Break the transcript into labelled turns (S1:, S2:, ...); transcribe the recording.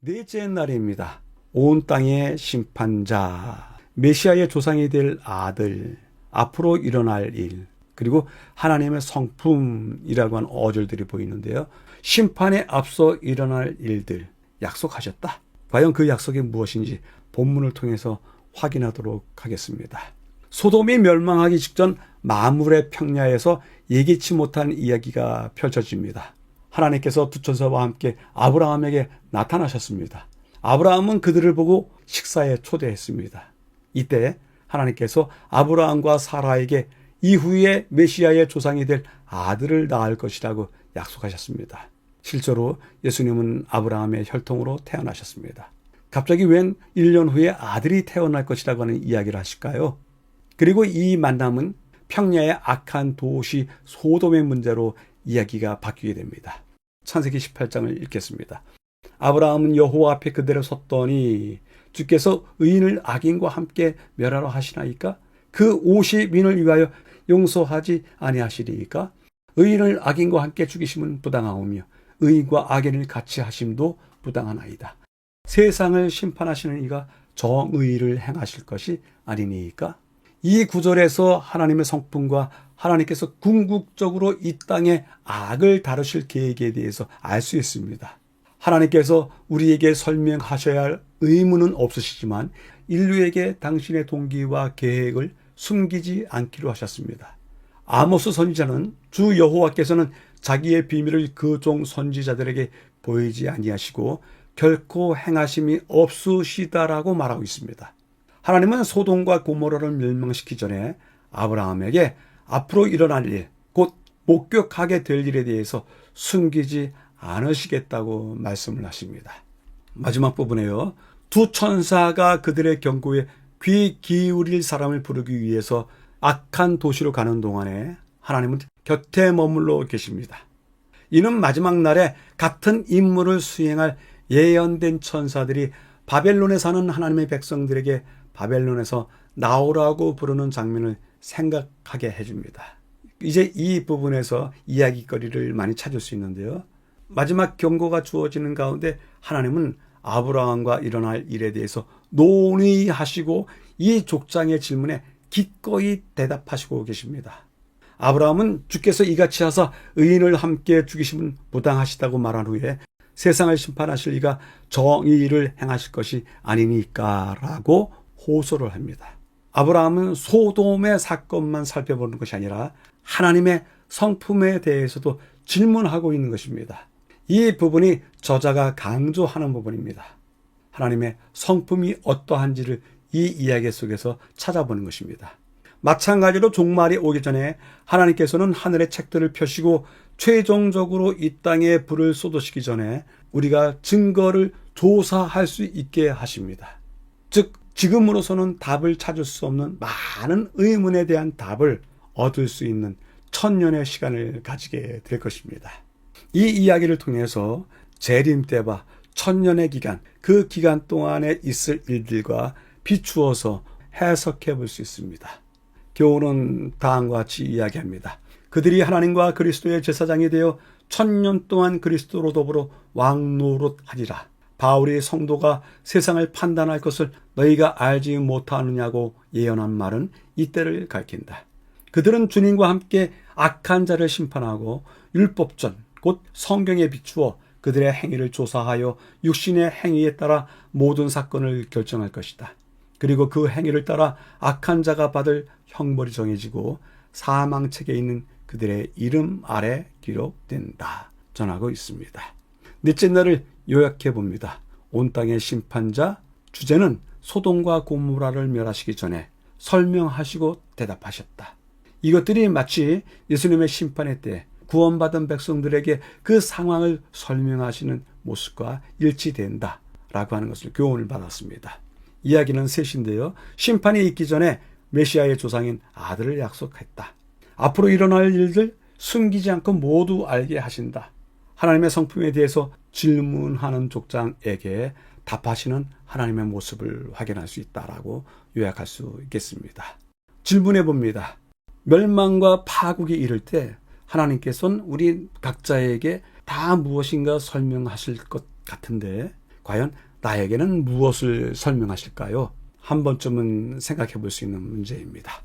S1: 넷째 날입니다. 온 땅의 심판자, 메시아의 조상이 될 아들, 앞으로 일어날 일, 그리고 하나님의 성품이라고 하는 어절들이 보이는데요. 심판에 앞서 일어날 일들 약속하셨다. 과연 그 약속이 무엇인지 본문을 통해서 확인하도록 하겠습니다. 소돔이 멸망하기 직전 마물의 평야에서 예기치 못한 이야기가 펼쳐집니다. 하나님께서 두 천사와 함께 아브라함에게 나타나셨습니다. 아브라함은 그들을 보고 식사에 초대했습니다. 이때 하나님께서 아브라함과 사라에게 이후에 메시아의 조상이 될 아들을 낳을 것이라고 약속하셨습니다. 실제로 예수님은 아브라함의 혈통으로 태어나셨습니다. 갑자기 웬 1년 후에 아들이 태어날 것이라고 하는 이야기를 하실까요? 그리고 이 만남은 평야의 악한 도시 소돔의 문제로 이야기가 바뀌게 됩니다. 창세기 18장을 읽겠습니다. 아브라함은 여호와 앞에 그대로 섰더니 주께서 의인을 악인과 함께 멸하러 하시나이까? 그 50인을 위하여 용서하지 아니하시리이까? 의인을 악인과 함께 죽이심은 부당하오며 의인과 악인을 같이 하심도 부당하나이다. 세상을 심판하시는 이가 정의를 행하실 것이 아니니이까? 이 구절에서 하나님의 성품과 하나님께서 궁극적으로 이 땅의 악을 다루실 계획에 대해서 알 수 있습니다. 하나님께서 우리에게 설명하셔야 할 의무는 없으시지만 인류에게 당신의 동기와 계획을 숨기지 않기로 하셨습니다. 아모스 선지자는 주 여호와께서는 자기의 비밀을 그 종 선지자들에게 보이지 아니하시고 결코 행하심이 없으시다라고 말하고 있습니다. 하나님은 소돔과 고모라를 멸망시키기 전에 아브라함에게 앞으로 일어날 일, 곧 목격하게 될 일에 대해서 숨기지 않으시겠다고 말씀을 하십니다. 마지막 부분에요. 두 천사가 그들의 경고에 귀 기울일 사람을 부르기 위해서 악한 도시로 가는 동안에 하나님은 곁에 머물러 계십니다. 이는 마지막 날에 같은 임무를 수행할 예언된 천사들이 바벨론에 사는 하나님의 백성들에게 바벨론에서 나오라고 부르는 장면을 생각하게 해줍니다. 이제 이 부분에서 이야기거리를 많이 찾을 수 있는데요. 마지막 경고가 주어지는 가운데 하나님은 아브라함과 일어날 일에 대해서 논의하시고 이 족장의 질문에 기꺼이 대답하시고 계십니다. 아브라함은 주께서 이같이 하사 의인을 함께 죽이시면 부당하시다고 말한 후에 세상을 심판하실 이가 정의를 행하실 것이 아니니까 라고 호소를 합니다. 아브라함은 소돔의 사건만 살펴보는 것이 아니라 하나님의 성품에 대해서도 질문하고 있는 것입니다. 이 부분이 저자가 강조하는 부분입니다. 하나님의 성품이 어떠한지를 이 이야기 속에서 찾아보는 것입니다. 마찬가지로 종말이 오기 전에 하나님께서는 하늘의 책들을 펴시고 최종적으로 이 땅에 불을 쏟으시기 전에 우리가 증거를 조사할 수 있게 하십니다. 즉 지금으로서는 답을 찾을 수 없는 많은 의문에 대한 답을 얻을 수 있는 천년의 시간을 가지게 될 것입니다. 이 이야기를 통해서 재림 때와 천년의 기간, 그 기간 동안에 있을 일들과 비추어서 해석해 볼 수 있습니다. 교훈은 다음과 같이 이야기합니다. 그들이 하나님과 그리스도의 제사장이 되어 천년 동안 그리스도로 더불어 왕노릇하리라. 바울이 성도가 세상을 판단할 것을 너희가 알지 못하느냐고 예언한 말은 이때를 가리킨다. 그들은 주님과 함께 악한 자를 심판하고 율법전, 곧 성경에 비추어 그들의 행위를 조사하여 육신의 행위에 따라 모든 사건을 결정할 것이다. 그리고 그 행위를 따라 악한 자가 받을 형벌이 정해지고 사망책에 있는 그들의 이름 아래 기록된다. 전하고 있습니다. 넷째 날을 요약해 봅니다. 온 땅의 심판자, 주제는 소돔과 고모라를 멸하시기 전에 설명하시고 대답하셨다. 이것들이 마치 예수님의 심판의 때 구원받은 백성들에게 그 상황을 설명하시는 모습과 일치된다 라고 하는 것을 교훈을 받았습니다. 이야기는 셋인데요. 심판이 있기 전에 메시아의 조상인 아들을 약속했다. 앞으로 일어날 일들 숨기지 않고 모두 알게 하신다. 하나님의 성품에 대해서 질문하는 족장에게 답하시는 하나님의 모습을 확인할 수 있다라고 요약할 수 있겠습니다. 질문해 봅니다. 멸망과 파국이 이를 때 하나님께서는 우리 각자에게 다 무엇인가 설명하실 것 같은데 과연 나에게는 무엇을 설명하실까요? 한 번쯤은 생각해 볼 수 있는 문제입니다.